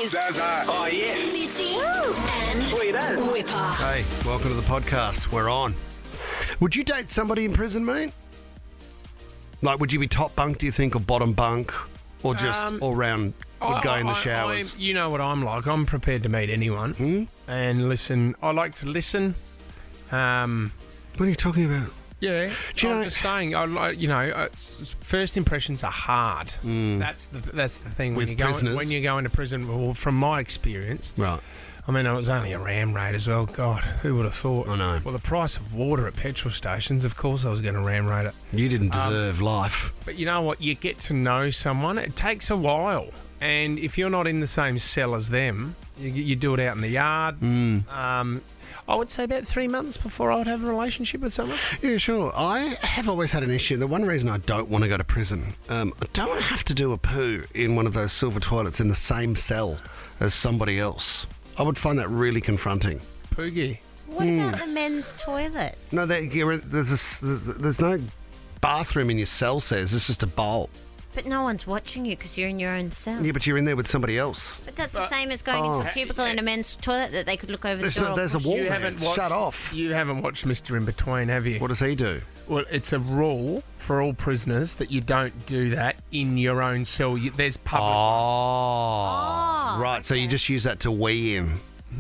is Zaza. Oh, yeah. Fitzy and Sweet as. Whipper. Hey, welcome to the podcast. We're on. Would you date somebody in prison, mate? Like, would you be top bunk, do you think, or bottom bunk? Or just all round good guy in the showers? You know what I'm like. I'm prepared to meet anyone and listen. I like to listen. What are you talking about? Yeah, Do you I'm know- just saying. I like, first impressions are hard. That's the thing With prisoners. when you go into prison. Well, from my experience, Right. I mean, it was only a ram raid as well. God, who would have thought? I know. Well, the price of water at petrol stations, of course, I was going to ram raid it. You didn't deserve life. But you know what? You get to know someone. It takes a while. And if you're not in the same cell as them, you do it out in the yard. I would say about 3 months before I would have a relationship with someone. Yeah, sure. I have always had an issue. The one reason I don't want to go to prison, I don't want to have to do a poo in one of those silver toilets in the same cell as somebody else. I would find that really confronting. Poogie. What about the men's toilets? No, there's no bathroom in your cell, says. It's just a bowl. But no one's watching you because you're in your own cell. Yeah, but you're in there with somebody else. But that's the same as going into a cubicle in a men's toilet that they could look over There's, the door. no, there's a or wall push. there. It's shut off. You haven't watched Mr. In Between, have you? What does he do? Well, it's a rule for all prisoners that you don't do that in your own cell. There's public. Oh, right. So you just use that to wee in.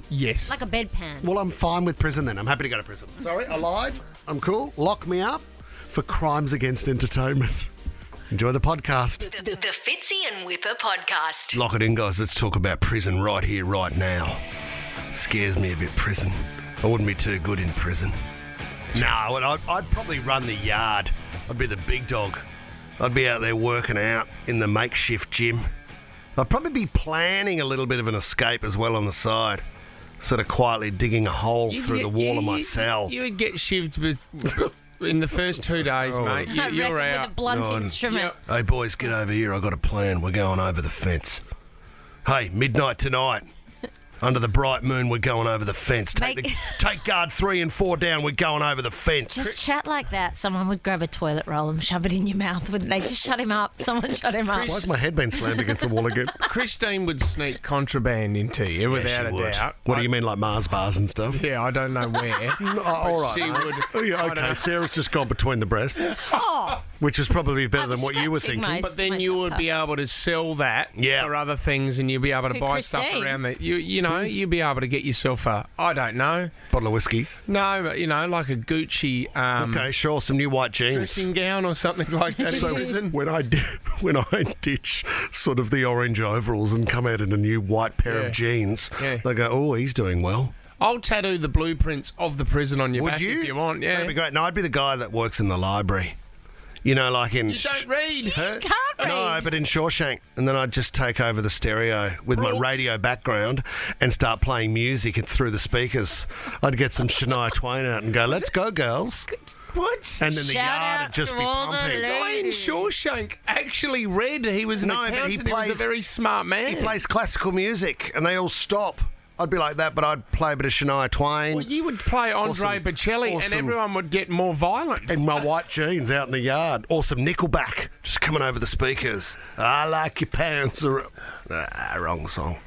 Yes. Like a bedpan. Well, I'm fine with prison then. I'm happy to go to prison. Sorry, I lied. I'm cool. Lock me up for crimes against entertainment. Enjoy the podcast. the Fitzy and Whipper podcast. Lock it in, guys. Let's talk about prison right here, right now. Scares me a bit, prison. I wouldn't be too good in prison. No, I'd probably run the yard. I'd be the big dog. I'd be out there working out in the makeshift gym. I'd probably be planning a little bit of an escape as well on the side. Sort of quietly digging a hole through the wall of my cell. You would get shivved in the first 2 days, mate. I You're reckon out. with a blunt instrument. Hey, boys, get over here. I got a plan. We're going over the fence. Hey, midnight tonight. Under the bright moon, we're going over the fence. Take guard 3 and 4 down. We're going over the fence. Just chat like that. Someone would grab a toilet roll and shove it in your mouth, wouldn't they? Just shut him up. Someone shut him up. Why's my head been slammed against the wall again? Christine would sneak contraband into you without She a would. doubt. What do you mean, like Mars bars and stuff? Yeah, I don't know where. All right. She mate. would. Oh, yeah, I okay, don't- Sarah's just gone between the breasts, which is probably better I'm than what you were scratching thinking. my- But then you would be able to sell that Yeah. for other things, and you'd be able to Who, buy stuff Christine? around there. You'd be able to get yourself a, I don't know, Bottle of whiskey. no, but like a Gucci Okay, sure. Some new white jeans. dressing gown or something like that in prison. When I ditch sort of the orange overalls and come out in a new white pair Yeah. of jeans, Yeah. they go, "Oh, he's doing well." I'll tattoo the blueprints of the prison on your Would back you? if you want. Yeah, That'd be great. No, I'd be the guy that works in the library. You know, like in. you don't read. Huh? Can't read. No, but in Shawshank. And then I'd just take over the stereo with my Brooks. radio background and start playing music through the speakers. I'd get some Shania Twain out and go, "Let's go, girls." What? And then the Shout yard out would just to be all the pumping. Guy in Shawshank actually read. He was an No, but accountant. he He was a plays- very smart man. He plays classical music and they all stop. I'd be like that, but I'd play a bit of Shania Twain. Well, you would play Andre Awesome. Bocelli, and Awesome. everyone would get more violent. in my white jeans out in the yard. Or some Nickelback just coming over the speakers. I like your pants. Wrong song.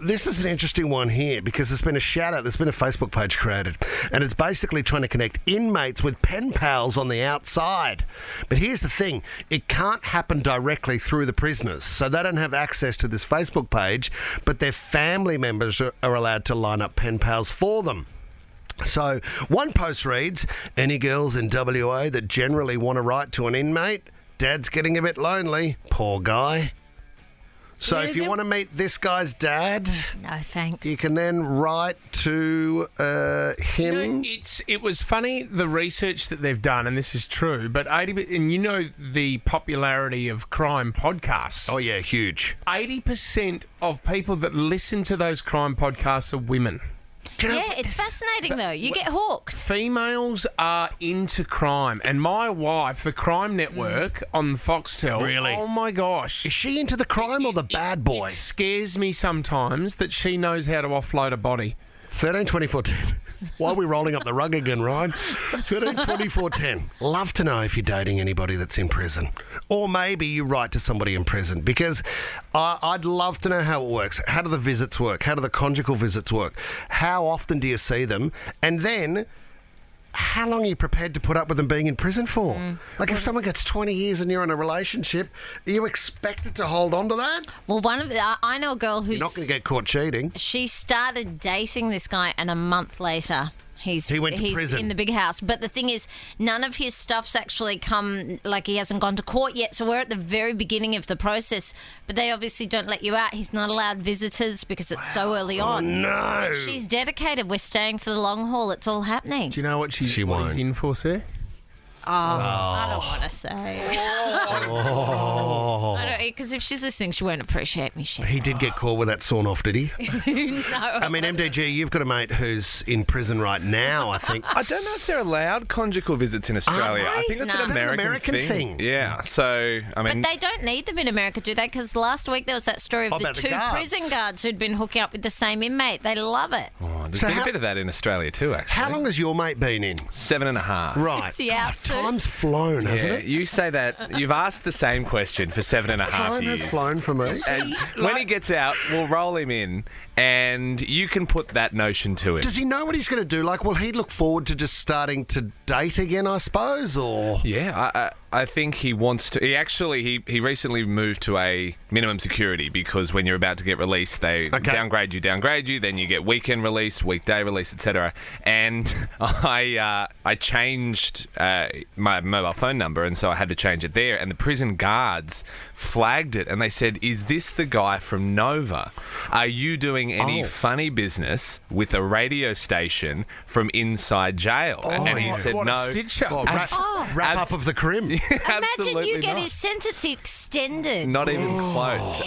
This is an interesting one here because there's been a shout out. There's been a Facebook page created, and it's basically trying to connect inmates with pen pals on the outside. But here's the thing: it can't happen directly through the prisoners, so they don't have access to this Facebook page. But their family members are allowed to line up pen pals for them. So one post reads, "Any girls in WA that generally want to write to an inmate? Dad's getting a bit lonely. Poor guy." So Yeah, if you them- want to meet this guy's dad, No, thanks. you can then write to him. It was funny the research that they've done, and this is true. But 80%, and you know the popularity of crime podcasts. Oh yeah, huge. 80% of people that listen to those crime podcasts are women. Do you know, Yeah, it's fascinating though. You get hooked. Females are into crime, and my wife, the Crime Network on Foxtel. Really? Oh my gosh! is she into the crime or the bad boy? It scares me sometimes that she knows how to offload a body. 13 24 10. Why are we rolling up the rug again, Ryan? 13 24 10. Love to know if you're dating anybody that's in prison. Or maybe you write to somebody in prison, because I'd love to know how it works. How do the visits work? How do the conjugal visits work? How often do you see them? And then, how long are you prepared to put up with them being in prison for? Like, if someone gets 20 years and you're in a relationship, are you expected to hold on to that? Well, I know a girl who's... You're not going to get caught cheating. She started dating this guy, and a month later, he went to prison. in the big house. But the thing is, none of his stuff's actually come, like, he hasn't gone to court yet. So we're at the very beginning of the process. But they obviously don't let you out. He's not allowed visitors because it's so early on. No. But she's dedicated. We're staying for the long haul. It's all happening. Do you know what She what won't. he's in for, sir? I don't want to say. Oh. Because if she's listening, she won't appreciate me. He did get caught with that sawn off, did he? No. I mean, MDG, you've got a mate who's in prison right now, I think. I don't know if they're allowed conjugal visits in Australia. they? I think that's No. an American, thing. Yeah, so, I But mean... they don't need them in America, do they? Because last week there was that story of the about the two guards. prison guards who'd been hooking up with the same inmate. They love it. There's So been how- a bit of that in Australia too, actually. How long has your mate been in? 7.5. Right. Is he out soon? Time's flown, hasn't Yeah, it? you say that. You've asked the same question for 7.5 Time years. has flown for me. And when he gets out, we'll roll him in, and you can put that notion to him. Does he know what he's going to do? Like, will he look forward to just starting to date again, I suppose, or... Yeah, I think he wants to. He recently moved to a minimum security, because when you're about to get released, they downgrade you, then you get weekend release, weekday release, etc. And I changed my mobile phone number, and so I had to change it there. And the prison guards flagged it, and they said, "Is this the guy from Nova? Are you doing any funny business with a radio station from inside jail?" And he said, what "No." a stitch-up. Oh, wrap up of the crim. Imagine Absolutely you get not. his sentence extended. Not even close.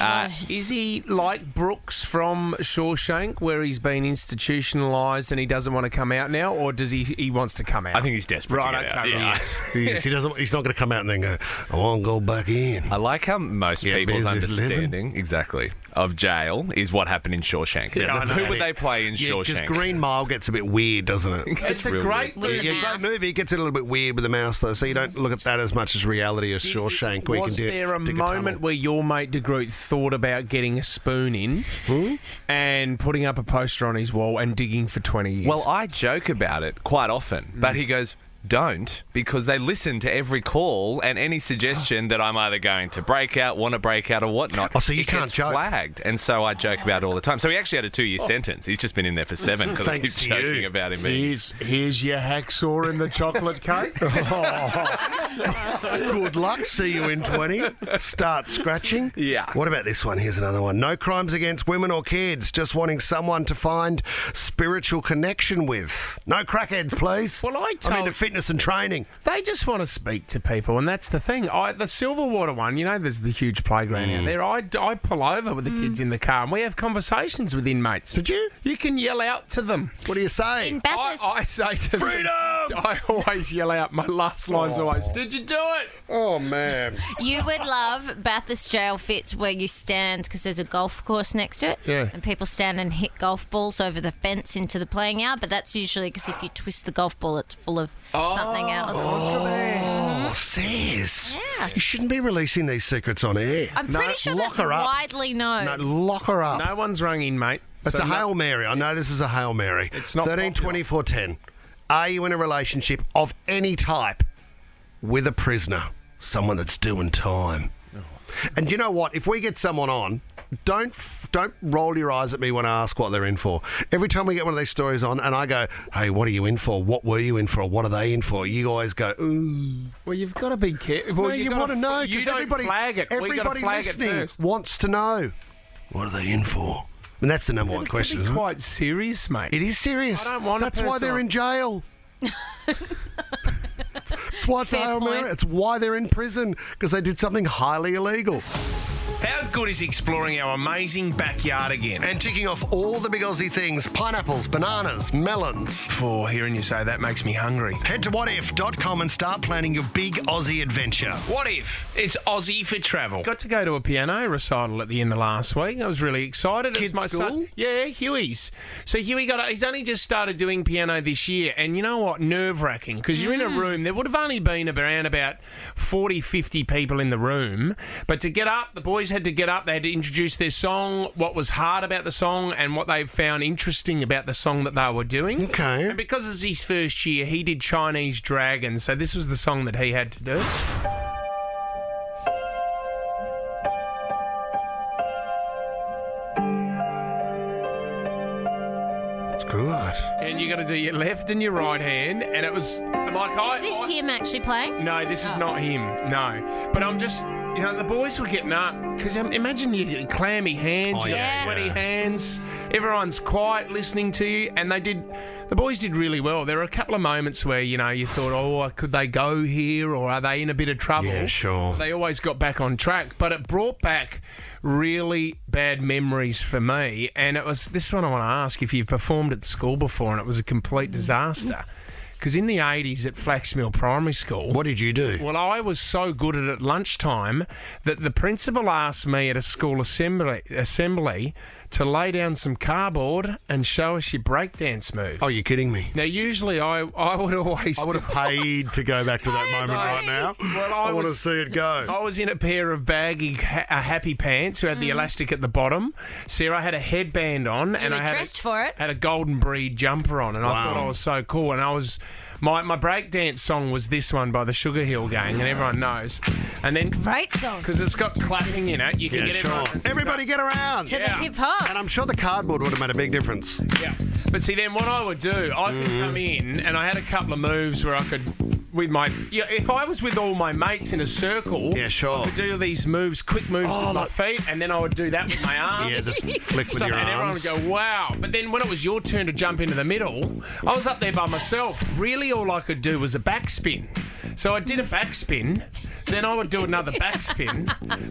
Is he like Brooks from Shawshank, where he's been institutionalised and he doesn't want to come out now, or does he wants to come out? I think he's desperate to get out. Yeah. Yes, he's not going to come out and then go, I want to go back in. I like how most Yeah, people's busy understanding exactly of jail is what happened in Shawshank. that's Who about would it. they play in Yeah, because Shawshank? Green Mile gets a bit weird, doesn't it? it's a real great. With the Yeah, mouse. great movie. It gets a little bit weird with the mouse, though, so you don't look at that as much as reality as Shawshank. Where you Was can there a dig moment tunnel. where your mate De Groot thought about getting a spoon in and putting up a poster on his wall and digging for 20 years? Well, I joke about it quite often, but he goes, "Don't," because they listen to every call and any suggestion that I'm either going to break out, want to break out, or whatnot. Oh, so you it can't gets joke. flagged, and so I joke about it all the time. So he actually had a 2-year sentence. He's just been in there for 7 because I keep Thanks to joking you. about him being. here's your hacksaw in the chocolate cake. Good luck. See you in 20. Start scratching. Yeah. What about this one? Here's another one. No crimes against women or kids. Just wanting someone to find spiritual connection with. No crackheads, please. Well, I'm into fitness and training. They just want to speak to people, and that's the thing. The Silverwater one, there's the huge playground out there. I pull over with the kids in the car, and we have conversations with inmates. Did you? You can yell out to them. What do you say? In Bathurst, I say to Freedom! them, I always yell out. My last line's always, "Did you do it?" Oh, man. you would love Bathurst jail fits where you stand, because there's a golf course next to it, Yeah. and people stand and hit golf balls over the fence into the playing yard. But that's usually because if you twist the golf ball, it's full of something else. Oh, sis. Yeah. You shouldn't be releasing these secrets on air. I'm pretty sure lock that's her up. widely known. No, lock her up. No one's rung in, mate. It's So a Hail Mary. I know this is a Hail Mary. It's not 13 popular. 24 10. Are you in a relationship of any type with a prisoner? Someone that's doing time. And you know what? If we get someone on, don't roll your eyes at me when I ask what they're in for. Every time we get one of these stories on and I go, hey, what are you in for? What were you in for? What are they in for? You always go, ooh. Well, you've got to be careful. No, you want to know You because don't everybody, flag it. We got to everybody flag it listening first. wants to know. What are they in for? And that's the number one It question, could be isn't it? quite serious, mate. It is serious. I don't want a That's why person they're on- in jail. It's why it's Fair Hail Mary. point. It's why they're in prison, because they did something highly illegal. How good is exploring our amazing backyard again? And ticking off all the big Aussie things, pineapples, bananas, melons. Oh, hearing you say that makes me hungry. Head to whatif.com and start planning your big Aussie adventure. What if it's Aussie for travel? Got to go to a piano recital at the end of last week. I was really excited. Kids' It's my school? son. Yeah, Huey's. So Huey he's only just started doing piano this year, and you know what? Nerve-wracking, because you're in a room. There would have only been around about 40, 50 people in the room, but to get up, the boys had to get up. They had to introduce their song, what was hard about the song, and what they found interesting about the song that they were doing. Okay. And because it's his first year, he did Chinese Dragon, so this was the song that he had to do. It's good. And you got to do your left and your right hand, and it was like Is this him actually playing? No, this is not him. No, but I'm just, the boys were getting up because imagine you get clammy hands, you got sweaty hands. Everyone's quiet listening to you, and the boys did really well. There were a couple of moments where you thought, oh, could they go here, or are they in a bit of trouble? Yeah, sure. They always got back on track, but it brought back really bad memories for me. And it was this one I want to ask if you've performed at school before, and it was a complete disaster. Because in the 80s at Flaxmill Primary School... What did you do? Well, I was so good at it at lunchtime that the principal asked me at a school assembly to lay down some cardboard and show us your breakdance moves. Oh, you're kidding me. Now, usually I would always... I would have paid to go back to that moment right now. Well, I want to see it go. I was in a pair of baggy happy pants who had the elastic at the bottom. Sarah had a headband on, and were I dressed for it. had a golden breed jumper on, and I thought I was so cool. And I was my breakdance song was this one by the Sugar Hill Gang, and everyone knows. And then Great song. because it's got clapping in it, you can get everyone. Everybody get around. To the Yeah. hip hop. And I'm sure the cardboard would have made a big difference. Yeah. But see, then what I would do, I could come in, and I had a couple of moves where I could, with my, if I was with all my mates in a circle, Yeah, sure. I would do these moves, quick moves with my feet, and then I would do that with my arms. Yeah, just flick with Stuff, your and everyone arms. would go, wow. But then when it was your turn to jump into the middle, I was up there by myself. Really, all I could do was a backspin. So I did a backspin, then I would do another backspin,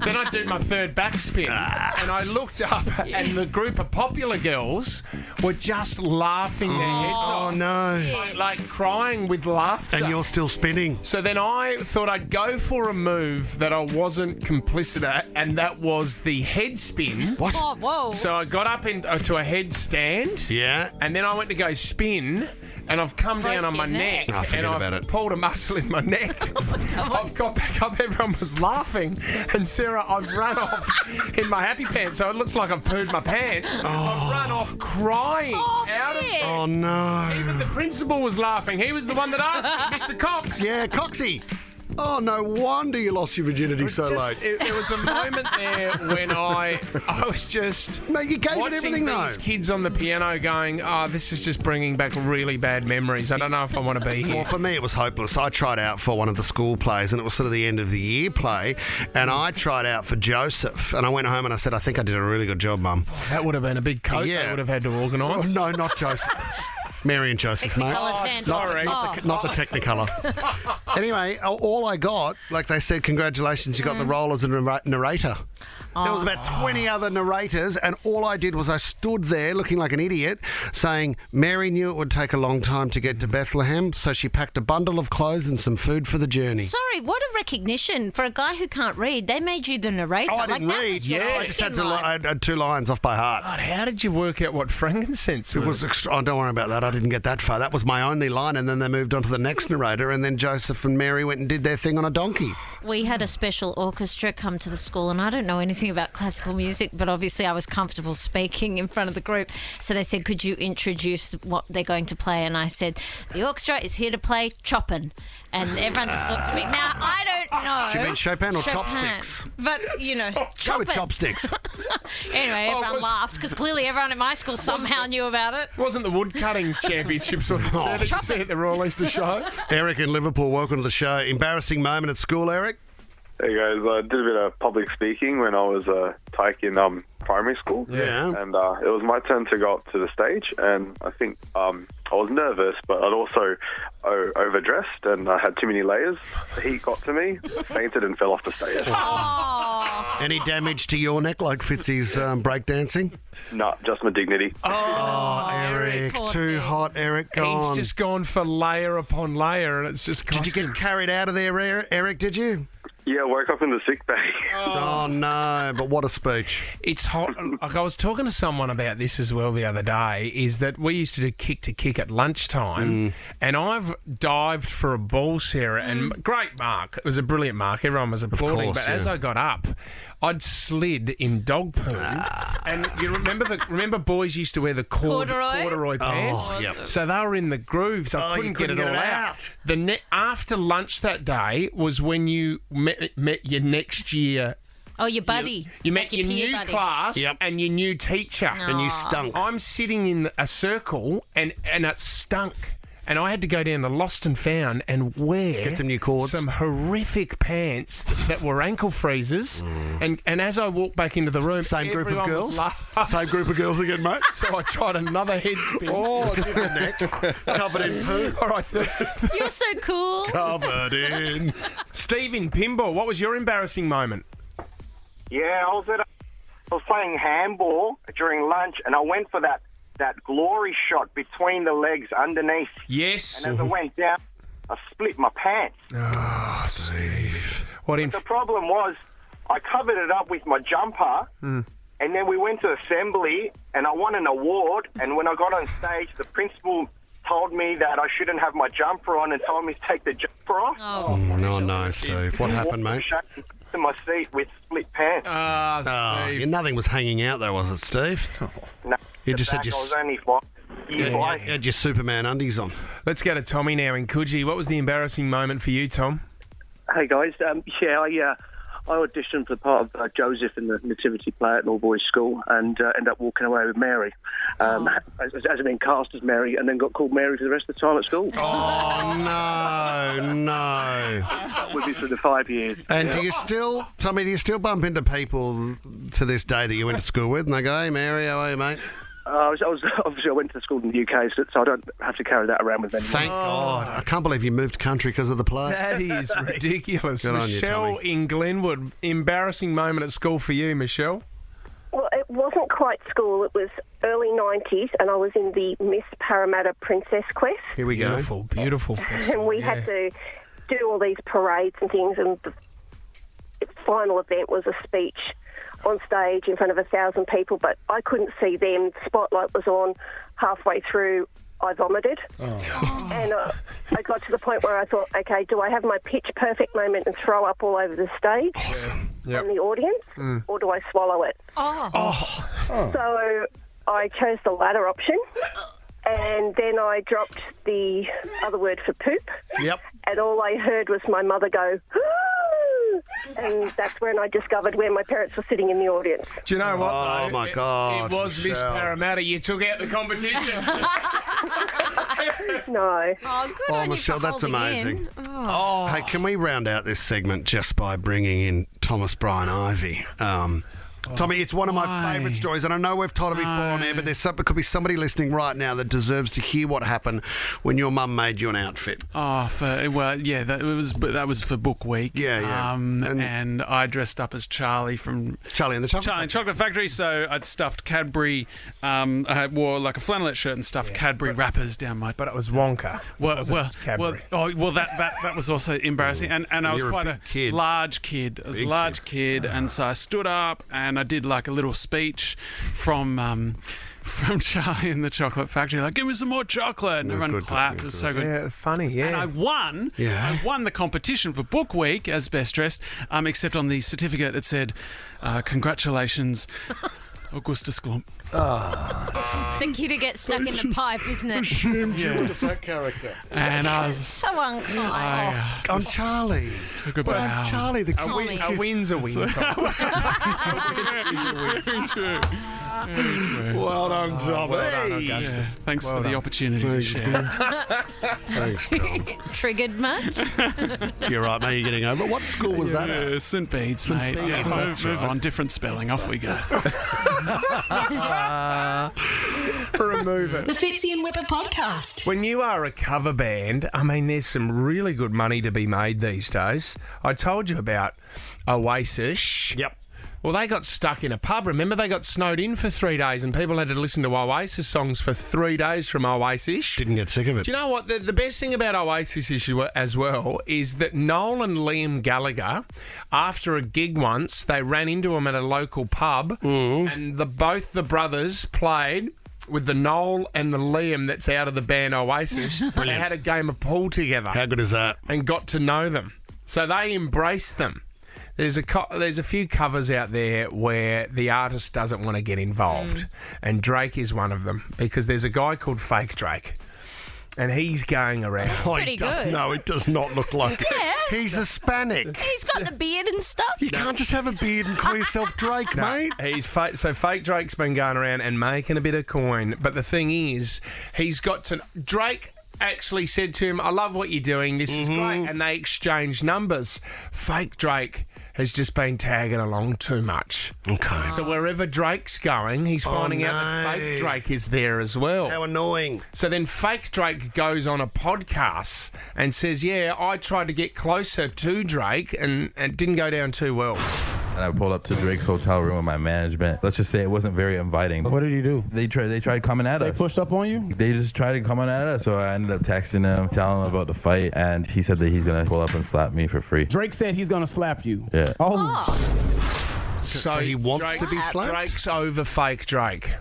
then I'd do my third backspin, and I looked up, and the group of popular girls were just laughing their heads off. Oh, no. Like crying with laughter. And you're still spinning. So then I thought I'd go for a move that I wasn't complicit at, and that was the head spin. What? Oh, whoa. So I got up to a headstand, Yeah. and then I went to go spin, and I've come Broke down on your my neck, Oh, forget and about I've it. pulled a muscle in my neck. I've got back up, everyone was laughing, and Sarah, I've run off in my happy pants, so it looks like I've pooed my pants. I've run off crying out of man. Oh, no. Even the principal was laughing. He was the one that asked me, Mr. Cox. Yeah, Coxie. Oh, no wonder you lost your virginity so late. There was a moment there when I was just Mate, you gave it watching everything, though. these kids on the piano going, oh, this is just bringing back really bad memories. I don't know if I want to be here. Well, for me, it was hopeless. I tried out for one of the school plays, and it was sort of the end of the year play, and I tried out for Joseph, and I went home and I said, I think I did a really good job, Mum. That would have been a big coat Yeah. they would have had to Oh, organise. no, not Joseph. Mary and Joseph, mate. Technicolor 10. sorry. Not the Technicolor. Anyway, all I got, like they said, congratulations, you got the role as a narrator. There was about 20 other narrators, and all I did was I stood there looking like an idiot, saying, Mary knew it would take a long time to get to Bethlehem, so she packed a bundle of clothes and some food for the journey. Sorry, what a recognition for a guy who can't read. They made you the narrator. Oh, I didn't that read. was your I just had acting life. I had 2 lines off by heart. God, how did you work out what frankincense It was? was oh, don't worry about that. I didn't get that far. That was my only line, and then they moved on to the next narrator, and then Joseph and Mary went and did their thing on a donkey. We had a special orchestra come to the school, and I don't know anything about classical music, but obviously I was comfortable speaking in front of the group. So they said, could you introduce what they're going to play? And I said, the orchestra is here to play Chopin. And everyone just looked at me. Now, I don't know. Do you mean Chopin or Chopin. chopsticks? But, Go Chopin. with chopsticks. Anyway, everyone was- laughed because clearly everyone at my school somehow knew about it. Wasn't the woodcutting championships was it? Did you see at the Royal Easter Show? Eric in Liverpool, welcome to the show. Embarrassing moment at school, Eric? Hey guys, I did a bit of public speaking when I was tyke in primary school. Yeah. And it was my turn to go up to the stage, and I think I was nervous, but I'd also overdressed, and I had too many layers. The heat got to me, fainted and fell off the stage. Oh, Any damage to your neck like Fitzy's breakdancing? No, just my dignity. Oh, Eric, poor too thing. hot, Eric, gone. He's just gone for layer upon layer, and it's just cost Did you him. get carried out of there, Eric, did you? Yeah, woke up in the sick bay. Oh, no, but what a speech. It's hot. Like I was talking to someone about this as well the other day, is that we used to do kick to kick at lunchtime, and I've dived for a ball, Sarah, and great mark. It was a brilliant mark. Everyone was applauding. course, But as yeah. I got up, I'd slid in dog poo. And you remember boys used to wear the corduroy pants? Oh, yep. So they were in the grooves. I you couldn't get it couldn't all get it out. out. After lunch that day was when you met your next year. Oh, your buddy. You Like met your peer new buddy. class Yep. and your new teacher. And you stunk. I'm sitting in a circle and it stunk. And I had to go down to Lost and Found and wear Get some new cords. some horrific pants that were ankle freezers. And as I walked back into the room, Same group of everyone girls? was laughing. Same group of girls again, mate? So I tried another head spin. Oh, did the neck. Covered in poo. All right, You're so cool. Covered in. Steve in Pinball, what was your embarrassing moment? Yeah, I was playing handball during lunch, and I went for that glory shot between the legs underneath. Yes. And as I went down, I split my pants. Oh, Steve. What in? The problem was I covered it up with my jumper, and then we went to assembly, and I won an award. And when I got on stage, the principal told me that I shouldn't have my jumper on and told me to take the jumper off. Oh, no, Steve. What happened, mate? To my seat with split pants. Ah, Steve. Nothing was hanging out, though, was it, Steve? No, You just the had back, your- I was only 5 years You away. had your Superman undies on. Let's go to Tommy now in Coogee. What was the embarrassing moment for you, Tom? Hey guys, I auditioned for the part of Joseph in the nativity play at an all-boys school and ended up walking away with Mary. As been cast as Mary and then got called Mary for the rest of the time at school. Oh, no. With me for the 5 years. And Tommy, do you still bump into people to this day that you went to school with and they go, hey, Mary, how are you, mate? Obviously I went to school in the UK, so I don't have to carry that around with me anymore. Thank God. I can't believe you moved country because of the play. That is ridiculous. Good on you, Michelle Tommy. in Glenwood, embarrassing moment at school for you, Michelle? Well, it wasn't quite school. It was early 90s, and I was in the Miss Parramatta Princess Quest. Here we go. Beautiful, beautiful festival. And we had to do all these parades and things, and the final event was a speech on stage in front of 1,000 people, but I couldn't see them. The spotlight was on. Halfway through, I vomited. And I got to the point where I thought, okay, do I have my pitch perfect moment and throw up all over the stage and the audience, or do I swallow it? So I chose the latter option. And then I dropped the other word for poop. Yep. And all I heard was my mother go, "Ooh!" And that's when I discovered where my parents were sitting in the audience. Do you know what? Oh, though? my God, It was Miss Michelle. Parramatta. You took out the competition. No. Oh, good Oh, on Michelle, you for that's holding amazing. in. Hey, can we round out this segment just by bringing in Thomas Bryan Ivey? Tommy, it's one of my favourite stories, and I know we've told it before on air, but there could be somebody listening right now that deserves to hear what happened when your mum made you an outfit. That was for Book Week. Yeah. And I dressed up as Charlie from Charlie and the Chocolate Charlie and Factory. Chocolate Factory. So I'd stuffed Cadbury. I wore like a flannelette shirt and stuffed Cadbury wrappers down my. But it was Wonka. Cadbury. That was also embarrassing. And I was You're a quite big a kid. large kid. I was a large kid, and so I stood up and I did like a little speech from Charlie and the Chocolate Factory, like, give me some more chocolate, and everyone clapped. It was so good. Yeah, funny, yeah. And I won. Yeah. I won the competition for Book Week as best dressed. Except on the certificate it said, "Congratulations, Augustus Glomp." The kid who gets stuck in the pipe, isn't it? The fat character. And I was. So unkind. I'm Charlie. But But I'm Charlie, the Tommy. A win's a win. Tom. Very true. Well done, Tommy. Yeah, thanks for the opportunity to share. Thanks, Tom. Triggered much? You're right, mate. You're getting over it. What school was that at? Yeah, St. Bede's, mate. Bede's, Yeah, that's move right. on. Different spelling. Off we go. Remove it. The Fitzy and Whipper podcast. When you are a cover band, I mean, there's some really good money to be made these days. I told you about Oasis. Yep. Well, they got stuck in a pub. Remember, they got snowed in for 3 days and people had to listen to Oasis songs for 3 days from Oasis. Didn't get sick of it. Do you know what? The best thing about Oasis as well is that Noel and Liam Gallagher, after a gig once, they ran into them at a local pub and both the brothers played with the Noel and the Liam that's out of the band Oasis. They had a game of pool together. How good is that? And got to know them. So they embraced them. There's a few covers out there where the artist doesn't want to get involved, and Drake is one of them because there's a guy called Fake Drake, and he's going around. Pretty good. No, it does not look like it. Yeah. He's Hispanic. He's got the beard and stuff. You can't just have a beard and call yourself Drake, mate. So Fake Drake's been going around and making a bit of coin, but the thing is, Drake actually said to him, I love what you're doing, this is great, and they exchanged numbers. Fake Drake has just been tagging along too much. Okay. So wherever Drake's going, he's finding out that Fake Drake is there as well. How annoying. So then Fake Drake goes on a podcast and says, yeah, I tried to get closer to Drake and it didn't go down too well. And I pulled up to Drake's hotel room with my management. Let's just say it wasn't very inviting. What did he do? They tried coming at us. They pushed up on you? They just tried coming at us. So I ended up texting him, telling him about the fight, and he said that he's going to pull up and slap me for free. Drake said he's going to slap you. Yeah. Oh. So he wants to be slapped? Drake's over Fake Drake.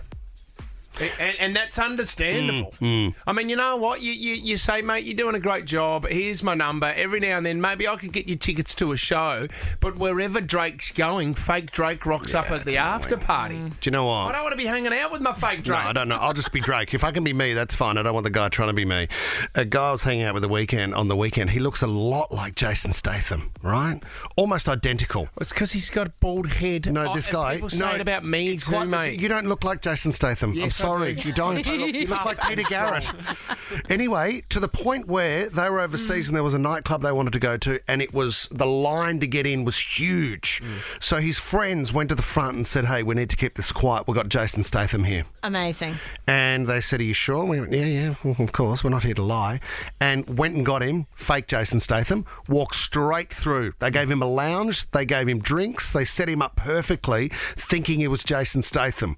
And that's understandable. I mean, you know what? You say, mate, you're doing a great job. Here's my number. Every now and then, maybe I could get you tickets to a show. But wherever Drake's going, Fake Drake rocks up at the after party. Do you know what? I don't want to be hanging out with my Fake Drake. No, I don't know. I'll just be Drake. If I can be me, that's fine. I don't want the guy trying to be me. A guy I was hanging out with on the weekend. He looks a lot like Jason Statham, right? Almost identical. It's because he's got a bald head. No, this guy. People say it about me too, mate. You don't look like Jason Statham. Yes, I'm sorry, you don't. You look like Peter Garrett. Anyway, to the point where they were overseas and there was a nightclub they wanted to go to, and it was the line to get in was huge. So his friends went to the front and said, "Hey, we need to keep this quiet. We've got Jason Statham here." Amazing. And they said, "Are you sure?" We went, yeah, well, of course. We're not here to lie. And went and got him, fake Jason Statham, walked straight through. They gave him a lounge. They gave him drinks. They set him up perfectly, thinking it was Jason Statham.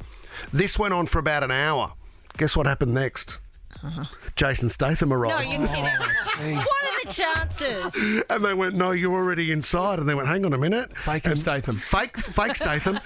This went on for about an hour. Guess what happened next? Jason Statham arrived. No, you're kidding. What are the chances? And they went, "No, you're already inside." And they went, "Hang on a minute." Fake Statham. Fake Statham.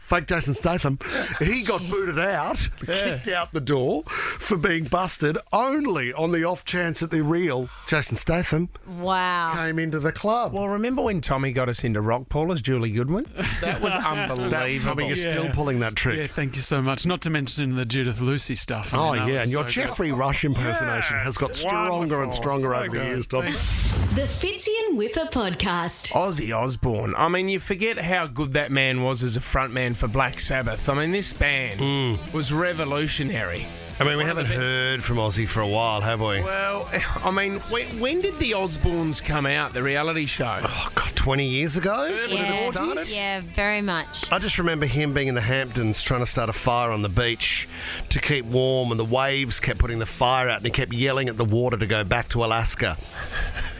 Fake Jason Statham. He got booted out, kicked out the door for being busted, only on the off chance that the real Jason Statham came into the club. Well, remember when Tommy got us into rock pool as Julie Goodwin? That was unbelievable. Tommy is still pulling that trick. Yeah, thank you so much. Not to mention the Judith Lucy stuff. Oh, yeah, and your Jeffrey Rush impersonation has got stronger and stronger over the years, Tom. The Fitzy and Whipper podcast. Ozzy Osbourne. I mean, you forget how good that man was as a frontman for Black Sabbath. I mean, this band was revolutionary. I mean, we haven't heard from Ozzy for a while, have we? Well, I mean, when did the Osbournes come out, the reality show? Oh, God, 20 years ago? Yeah, very much. I just remember him being in the Hamptons trying to start a fire on the beach to keep warm, and the waves kept putting the fire out, and he kept yelling at the water to go back to Alaska.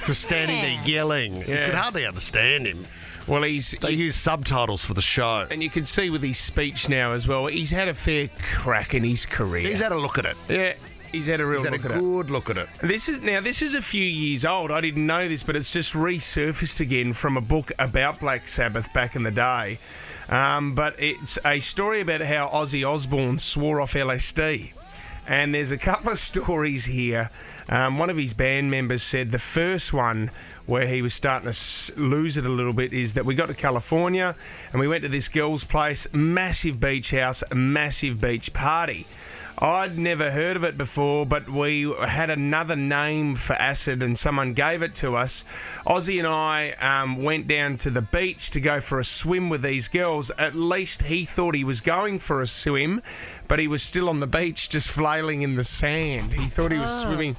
Just standing there yelling. You could hardly understand him. Well, they use subtitles for the show. And you can see with his speech now as well, he's had a fair crack in his career. He's had a look at it. Yeah. He's had a real good look at it. This is a few years old. I didn't know this, but it's just resurfaced again from a book about Black Sabbath back in the day. But it's a story about how Ozzy Osbourne swore off LSD. And there's a couple of stories here. One of his band members said the first one where he was starting to lose it a little bit is that we got to California and we went to this girl's place, massive beach house, massive beach party. I'd never heard of it before, but we had another name for acid and someone gave it to us. Ozzy and I went down to the beach to go for a swim with these girls. At least he thought he was going for a swim, but he was still on the beach just flailing in the sand. He thought he was swimming.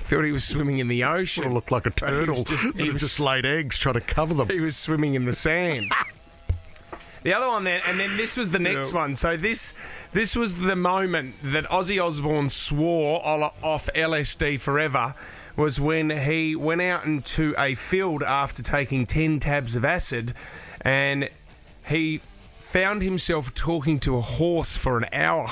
Thought he was swimming in the ocean. It looked like a turtle. He was just laid eggs trying to cover them. He was swimming in the sand. The other one then, and then this was the next one. So this was the moment that Ozzy Osbourne swore off LSD forever, was when he went out into a field after taking 10 tabs of acid, and he found himself talking to a horse for an hour.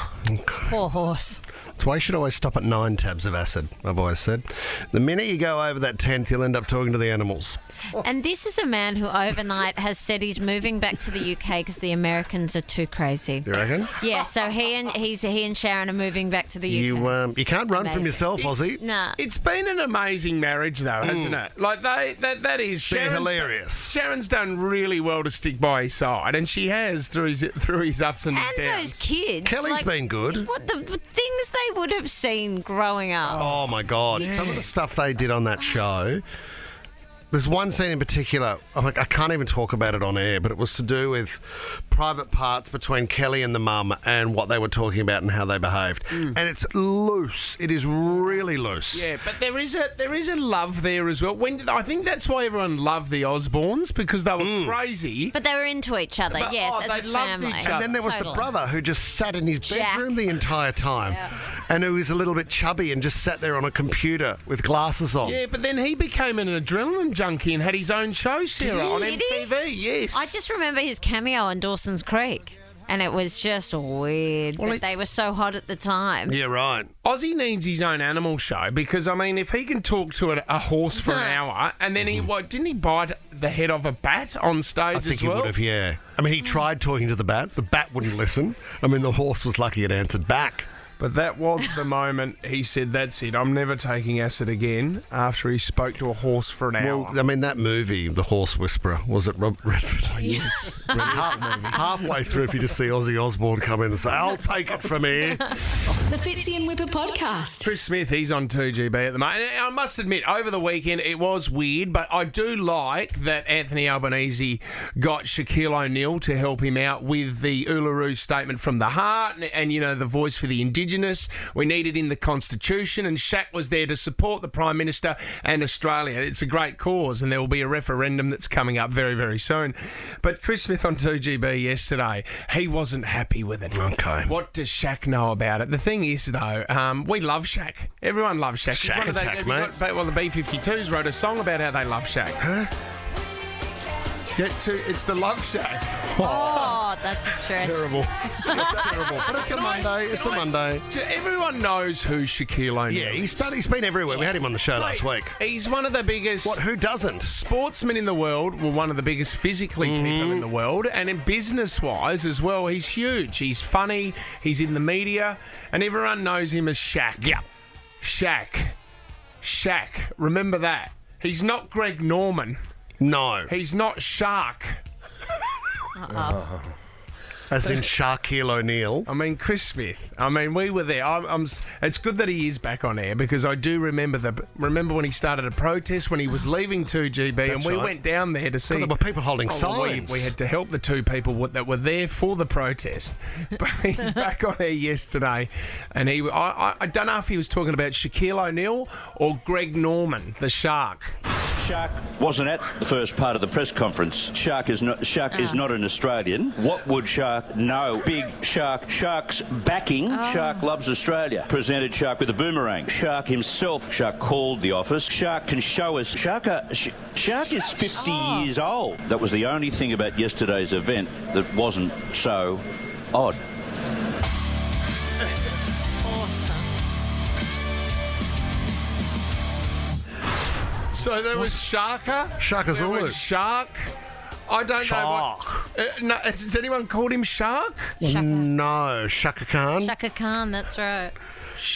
Poor horse. That's why you should always stop at 9 tabs of acid, I've always said. The minute you go over that 10th, you'll end up talking to the animals. And this is a man who overnight has said he's moving back to the UK because the Americans are too crazy. You reckon? Yeah, so he and Sharon are moving back to the UK. You can't run from Amazing. yourself, Ozzy. Nah. It's been an amazing marriage, though, hasn't it? Like, that is... They're hilarious. Sharon's done really well to stick by his side, and she has through his ups and And downs. those kids. Kelly's been good. What the things they would have seen growing up. Oh, my God. Some of the stuff they did on that show... There's one scene in particular, I can't even talk about it on air, but it was to do with private parts between Kelly and the mum and what they were talking about and how they behaved. And it's loose. It is really loose. Yeah, but there is a love there as well. I think that's why everyone loved the Osbournes, because they were crazy. But they were into each other, But, yes, they as a loved family. each other. And then there was Totally. the brother who just sat in his Jack. bedroom the entire time. And who was a little bit chubby and just sat there on a computer with glasses on. Yeah, but then he became an adrenaline junkie and had his own show, Sarah, on Did he? MTV. Yes. I just remember his cameo on Dawson's Creek, and it was just weird. Well, but they were so hot at the time. Yeah, right. Ozzy needs his own animal show because, I mean, if he can talk to a horse for an hour and then didn't he bite the head off a bat on stage I think as he well? would have, yeah. I mean, he tried talking to the bat. The bat wouldn't listen. I mean, the horse was lucky it answered back. But that was the moment he said, that's it, I'm never taking acid again, after he spoke to a horse for an hour. Well, I mean, that movie, The Horse Whisperer, was it Rob Redford? Yes. Halfway through, if you just see Ozzy Osbourne come in and say, I'll take it from here. The Fitzy and Whipper podcast. Chris Smith, he's on 2GB at the moment. And I must admit, over the weekend, it was weird, but I do like that Anthony Albanese got Shaquille O'Neal to help him out with the Uluru Statement from the Heart and you know, the voice for the Indigenous. We need it in the Constitution, and Shaq was there to support the Prime Minister and Australia. It's a great cause, and there will be a referendum that's coming up very, very soon. But Chris Smith on 2GB yesterday, he wasn't happy with it. Okay. What does Shaq know about it? The thing is, though, we love Shaq. Everyone loves Shaq. Shaq It's one of attack, mate. Well, the B-52s wrote a song about how they love Shaq. Huh? It's the Love Shack. Oh, that's a stretch. Terrible. Terrible. But it's a Monday. It's a Monday. Everyone knows who Shaquille O'Neal Yeah, is. he's been everywhere. We had him on the show last week. He's one of the biggest... What? Who doesn't? Sportsmen in the world. Well, one of the biggest physically people in the world. And in business-wise as well, he's huge. He's funny. He's in the media. And everyone knows him as Shaq. Yeah. Shaq. Remember that. He's not Greg Norman. No. He's not Shark. As in Shaquille O'Neal. I mean, Chris Smith. I mean, we were there. It's good that he is back on air because I do remember when he started a protest when he was leaving 2GB, and we right. went down there to see. There were people holding well, signs. we had to help the two people that were there for the protest. But he's back on air yesterday, and I don't know if he was talking about Shaquille O'Neal or Greg Norman, the Shark. Shark wasn't at the first part of the press conference. Shark is not an Australian. What would Shark know? Big Shark. Shark's backing. Shark loves Australia. Presented Shark with a boomerang. Shark himself. Shark called the office. Shark can show us. Shark is 50 years old. That was the only thing about yesterday's event that wasn't so odd. So there was Sharka. Shaka There Zulu. was Shark. I don't know what... no, has anyone called him Shark? No. Shaka Khan. Shaka Khan, that's right.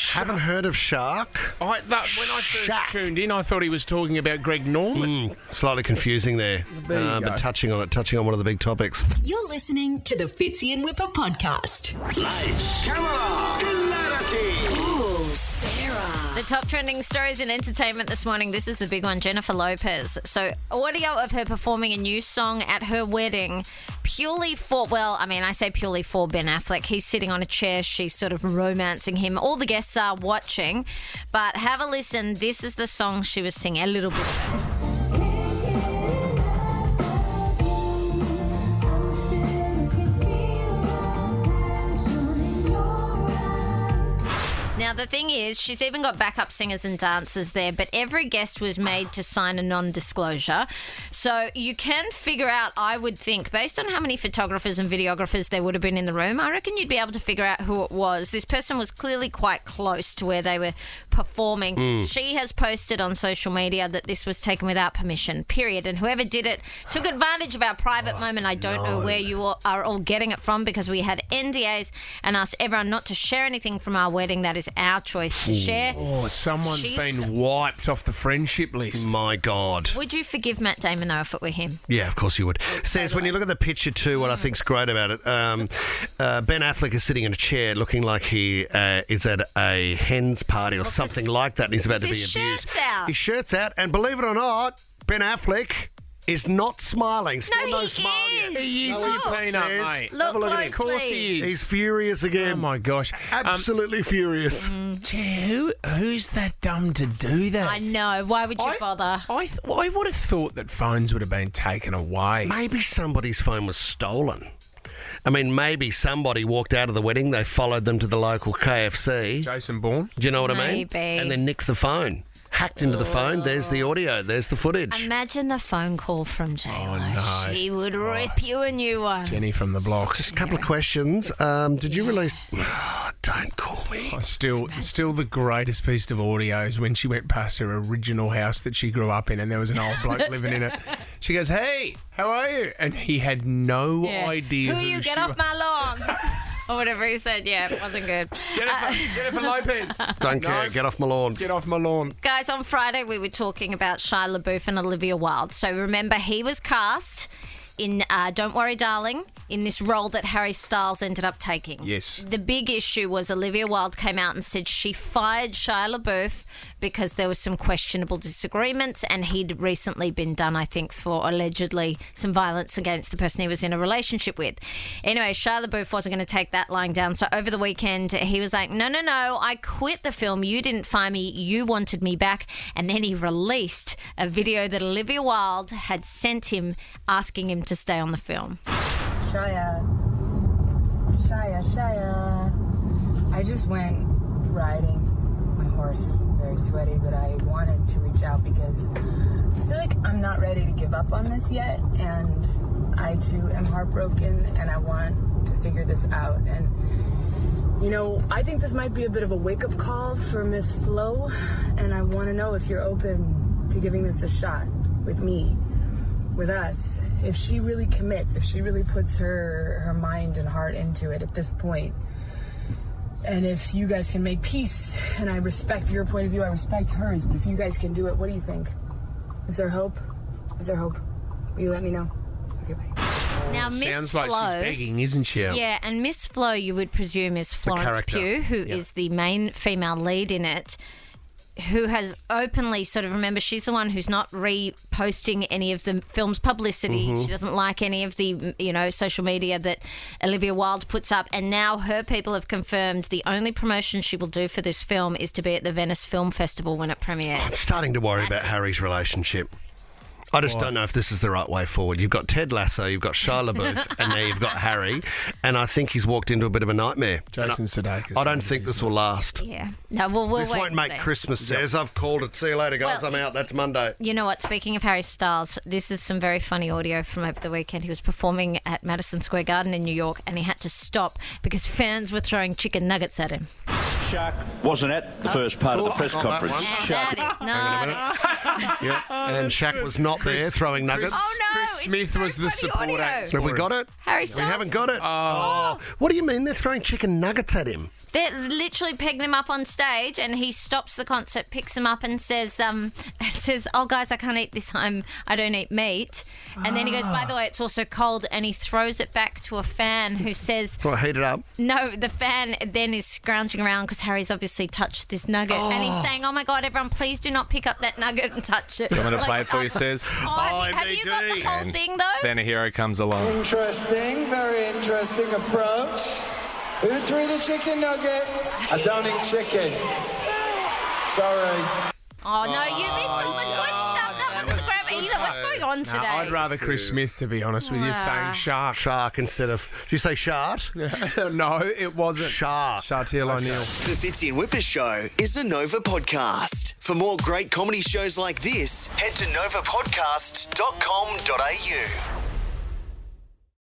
Haven't heard of Shark. When I first tuned in, I thought he was talking about Greg Norman. Slightly confusing there. There you go. But touching on one of the big topics. You're listening to the Fitzy and Whipper podcast. Lights, camera, clarity. Ooh, Sarah. The top trending stories in entertainment this morning. This is the big one, Jennifer Lopez. So, audio of her performing a new song at her wedding, purely for, well, I mean, I say purely for Ben Affleck. He's sitting on a chair. She's sort of romancing him. All the guests are watching. But have a listen. This is the song she was singing, a little bit of it. Now, the thing is, she's even got backup singers and dancers there, but every guest was made to sign a non-disclosure. So you can figure out, I would think, based on how many photographers and videographers there would have been in the room, I reckon you'd be able to figure out who it was. This person was clearly quite close to where they were performing. She has posted on social media that this was taken without permission, period. And whoever did it took advantage of our private moment. I don't know where you all are all getting it from, because we had NDAs and asked everyone not to share anything from our wedding. That is our choice to share. Oh, someone's been wiped off the friendship list. My God. Would you forgive Matt Damon, though, if it were him? Yeah, of course you would. Says, when you look at the picture too, what I think's great about it, Ben Affleck is sitting in a chair looking like he is at a hen's party or something like that, and he's about to be abused. Shirt's out. His shirt's out, and believe it or not, Ben Affleck is not smiling. Still no smile yet. He is his peanut, mate. Look closely. Of course he is. He's furious again. Oh, my gosh. Absolutely furious. Who's that dumb to do that? I know. Why would you bother? I would have thought that phones would have been taken away. Maybe somebody's phone was stolen. I mean, maybe somebody walked out of the wedding, they followed them to the local KFC. Jason Bourne? Do you know what I mean? Maybe. And then nicked the phone. Hacked into the phone. There's the audio. There's the footage. Imagine the phone call from J-Lo. Oh, no. She would rip you a new one. Jenny from the block. Just a couple of questions. Did you release... don't call me. Oh, still the greatest piece of audio is when she went past her original house that she grew up in, and there was an old bloke living in it. She goes, "Hey, how are you?" And he had no idea Who you? Get off my lawn. Or whatever he said. Yeah, it wasn't good. Jennifer Lopez. Don't care. Get off my lawn. Get off my lawn. Guys, on Friday we were talking about Shia LaBeouf and Olivia Wilde. So remember, he was cast in Don't Worry Darling, in this role that Harry Styles ended up taking. Yes. The big issue was Olivia Wilde came out and said she fired Shia LaBeouf because there was some questionable disagreements, and he'd recently been done, I think, for allegedly some violence against the person he was in a relationship with. Anyway, Shia LaBeouf wasn't going to take that lying down, so over the weekend he was like, no, I quit the film. You didn't fire me. You wanted me back. And then he released a video that Olivia Wilde had sent him asking him to stay on the film. Shia. I just went riding my horse, very sweaty, but I wanted to reach out because I feel like I'm not ready to give up on this yet, and I too am heartbroken, and I want to figure this out. And you know, I think this might be a bit of a wake-up call for Miss Flo, and I want to know if you're open to giving this a shot with me, with us. If she really commits, if she really puts her mind and heart into it at this point, and if you guys can make peace, and I respect your point of view, I respect hers, but if you guys can do it, what do you think? Is there hope? Is there hope? Will you let me know? Okay, bye. Now, Miss Sounds Flo, like she's begging, isn't she? Yeah, and Miss Flo, you would presume, is Florence character. Pugh, who is the main female lead in it, who has openly sort of, remember, she's the one who's not reposting any of the film's publicity. She doesn't like any of the, social media that Olivia Wilde puts up. And now her people have confirmed the only promotion she will do for this film is to be at the Venice Film Festival when it premieres. I'm starting to worry about Harry's relationship. I just don't know if this is the right way forward. You've got Ted Lasso, you've got Shia LaBeouf, and now you've got Harry, and I think he's walked into a bit of a nightmare. Jason Sudeikis. I don't think this will last. Yeah. No, we'll This wait won't and make see. Christmas, says. I've called it. See you later, guys. Well, I'm out. That's Monday. You know what? Speaking of Harry Styles, this is some very funny audio from over the weekend. He was performing at Madison Square Garden in New York, and he had to stop because fans were throwing chicken nuggets at him. Shark wasn't at the first part of the press not that conference. one. Shark. That is not it. Yeah. And Shaq was not there throwing nuggets. Oh, no. Chris it's Smith very was the funny support audio. act. Have we got it? Harry We Styles. haven't got it. Oh. What do you mean they're throwing chicken nuggets at him? They literally peg them up on stage, and he stops the concert, picks them up, and says, "Oh guys, I can't eat this. I don't eat meat." And then he goes, "By the way, it's also cold," and he throws it back to a fan who says, Right, heat it up. "No." The fan then is scrounging around because Harry's obviously touched this nugget, and he's saying, "Oh my God, everyone, please do not pick up that nugget and touch it." Do you want me to play it for you, says? Have you got the whole thing though? Then a hero comes along. Interesting, very interesting approach. Who threw the chicken nugget? I don't eat chicken. Sorry. Oh no, you missed all the good stuff. That wasn't the crap either. What What's going on today? I'd rather Chris Smith, to be honest with you, saying shark. Shark instead of... Did you say shard? No, it wasn't. Shark. Shartil O'Neill. The Fitzy and Whipper Show is a Nova podcast. For more great comedy shows like this, head to novapodcast.com.au.